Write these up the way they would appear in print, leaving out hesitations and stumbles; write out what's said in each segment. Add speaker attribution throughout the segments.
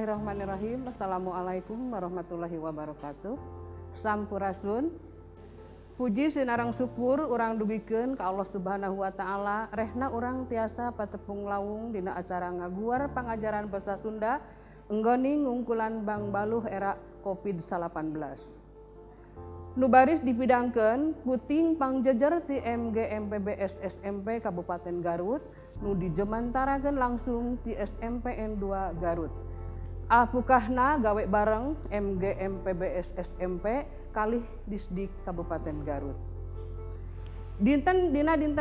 Speaker 1: Bismillahirrahmanirrahim. Assalamualaikum warahmatullahi wabarakatuh. Sampurasun. Puji sinarang syukur urang dugikeun ka Allah Subhanahu wa taala, rehna urang tiasa patepung lawung dina acara ngaguar pangajaran basa Sunda enggoni ngungkulan Bang Baluh era Covid-19. Nu baris dipidangkeun puting pangjejer ti MGMPBS SMP Kabupaten Garut nu dijemantarakeun langsung ti SMPN 2 Garut. Apukahna gawe bareng MGMPBS SMP kalih Disdik Kabupaten Garut. Dinten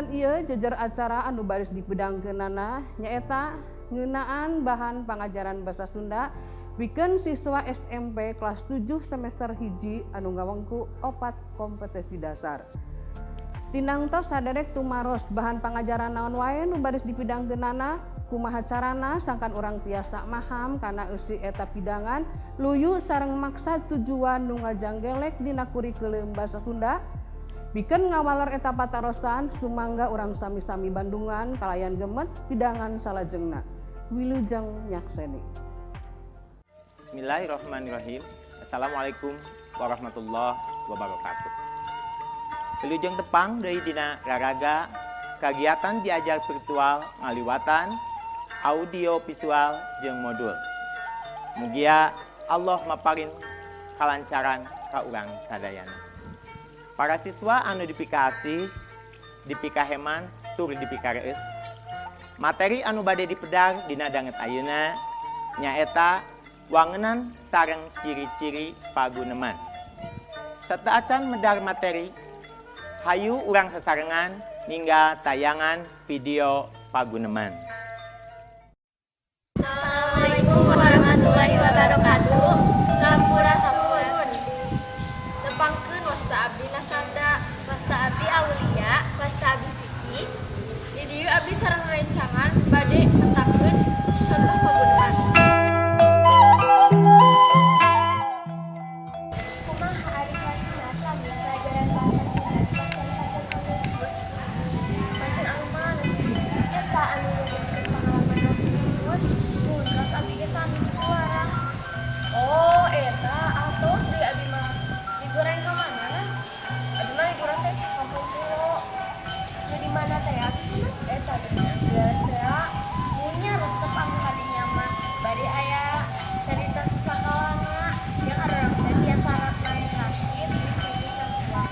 Speaker 1: ieu jejer acara anu baris dipidangkeunana nyaeta ngeunaan bahan pangajaran basa Sunda pikeun siswa SMP kelas 7 semester 1 anu ngawengku 4 kompetensi dasar. Tinang tos saderek tumaros bahan pangajaran naon wae nu baris dipidangkeunana, kumaha carana sangkan urang tiasa maham kana eusi eta pidangan, luyu sareng maksad tujuan nu ngajanggelek dina kurikulum basa Sunda. Pikeun ngawaler eta patarosan sumangga urang sami-sami Bandungan kalayan gemet pidangan salajengna. Wilujeng nyakseni.
Speaker 2: Bismillahirrahmanirrahim. Assalamualaikum warahmatullahi wabarakatuh. Wilujeng tepang dari dina raraga kegiatan diajar virtual ngaliwatan audio visual jeung modul. Mugia Allah maparin kalancaran ka urang sadayana. Para siswa anu dipikasi dipikaheman tur dipikareus. Materi anu bade dipedar dina danget ayeuna nyaeta wangenan sareng ciri-ciri paguneman. Serta acan medar materi, hayu urang sasarengan ninggal tayangan video paguneman.
Speaker 3: Assalamualaikum warahmatullahi wabarakatuh. Sampurasun. Tepangkeun wasta abdi Nasanda, wasta abdi Aulia, wasta abdi Siti. Di dieu abdi sareng rencangan bade mentakeun contoh paguneman. Kumaha ari kelas 11 sami pelajaran bahasa Sunda di kelas 4 pancen anu mana sih? Eta anu nuliskeun pengalaman Rohingya. Mun kelas abdi ge sami diluarang. Oh, eta atos deui abdi mah. Digoreng ka mana, Mas? Abdi mah liburan teh ka Kampung Pulo. Nu di mana teh abdi Mas? Eta di geus teh. Munya resep anu kadinya mah bade aya cerita sakalana yang arang teh biasa ratna sakit di sini Cangkuang.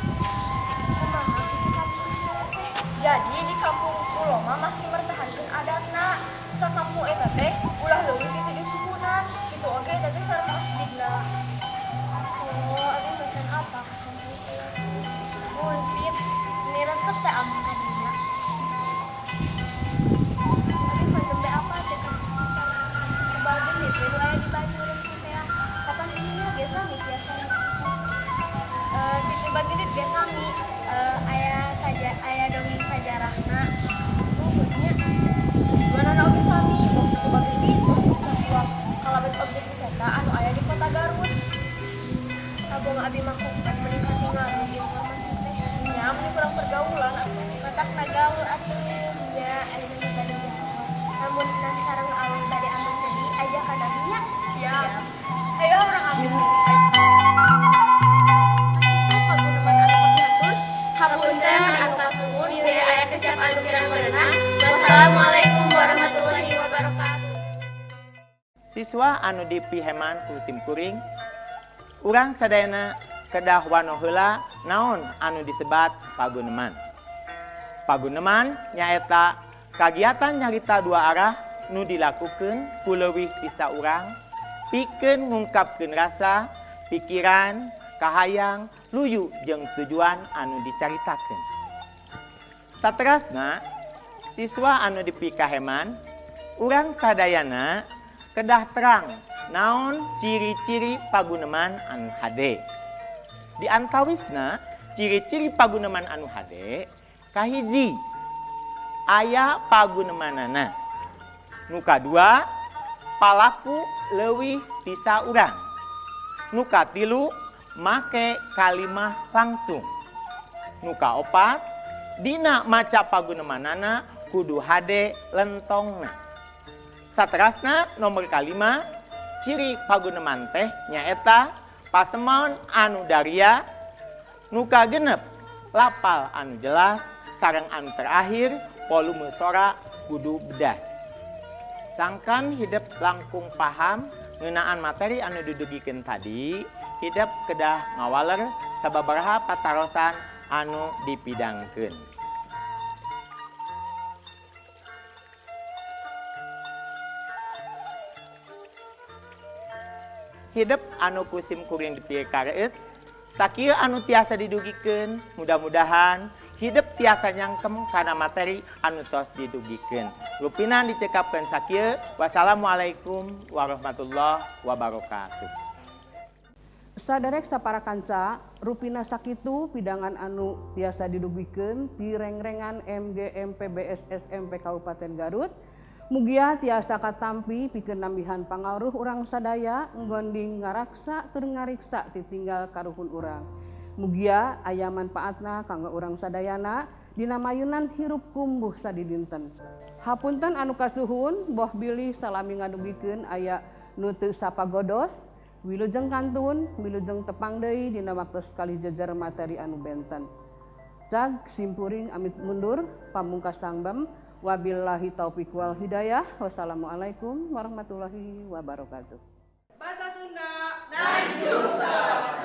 Speaker 3: Kumaha kitu kampung Pulo teh? Jadi di Kampung Pulo mah masih mertahankeun adatna. Sakampung eta teh ulah leuwih di 7 sukunan. Kitu oge eta teh sareng masjidna. Oh, abdi pesan apa ka Kampung Pulo? Mun sit, ini resep teh amun kadinya. Abdi pandembe apa teh kasih cara kasih kebagian di teh aya di Banyures teh. Kapan ininya ge sami biasana. Siti Bagidit ge sami aya dongeng sajarahna. Nya mana oge sami, mau Siti Bagidit, mau Siti Cangkuang. Kalabet objek wisata anu aya di Kota Garut. Tabung abdi mah kumpul meningkati ngaruh informasi teh. Nya mun kurang pergaulan matak nagaul atuh ya ayeuna tadi ya. Namun nan sareng alun tadi aman tadi ajakan abdinya. Siap. Ayo orang abdi. Sakitu paguneman anu kapihatur. Hapunten atas suhun nilai aya kecap anu kirang-kirangna. Wassalamualaikum warahmatullahi wabarakatuh.
Speaker 2: Siswa anu dipiheman ku simkuring, urang sadayana kedah wano heula naon anu disebat paguneman. Paguneman nyaeta kagiatan nyarita dua arah nu dilakukeun ku leuwih ti saurang pikeun ngungkapkeun rasa, pikiran, kahayang, luyu jeung tujuan anu dicaritakeun. Saterasna, siswa anu dipikaheman, urang sadayana kedah terang naon ciri-ciri paguneman anu hade. Di antawisna ciri-ciri paguneman anu hade kahiji aya pagunemanana. Nu kadua palaku leuwih ti saurang. Nu katilu make kalimah langsung. Nu kaopat dina maca pagunemanana kudu hade lentongna. Saterasna nomor kalima ciri paguneman teh nyaeta pasemon anu daria, nuka genep, lapal anu jelas, sareng anu terakhir volume sora kudu bedas. Sangkan hidup langkung paham ngeunaan materi anu didugikeun tadi, hidup kedah ngawaler sababaraha patarosan anu dipidangkeun. Hidup anu kusim kuring dipikareus, sakieu anu tiasa didugikeun, mudah-mudahan hidup tiasa nyangkem kana materi anu tos didugikeun. Rupinan dicekapkeun sakieu. Wassalamualaikum warahmatullahi wabarakatuh.
Speaker 1: Saderek sapara kanca, rupina sakitu pidangan anu tiasa didugikeun ti rengrengan MGMPBS SMP Kabupaten Garut. Mugia tiasa katampi pikeun nambihan pangawruh urang sadaya nggonding ngaraksa tur ngariksa ditinggal karuhun urang. Mugia aya manfaatna kanggo urang sadayana dina mayunan hirup kumbuh sadidinten. Hapunten anu kasuhun, boh bilih salami ngadugikeun aya nu teu sapagodos, wilujeng kantun, wilujeng tepang deui dina waktos kali jejer materi anu benten. Jag simpuring amit mundur pamungkas sangbem. Wabillahi taufiq wal hidayah. Wassalamualaikum warahmatullahi wabarakatuh. Bahasa Sunda. Tanjung Salawat.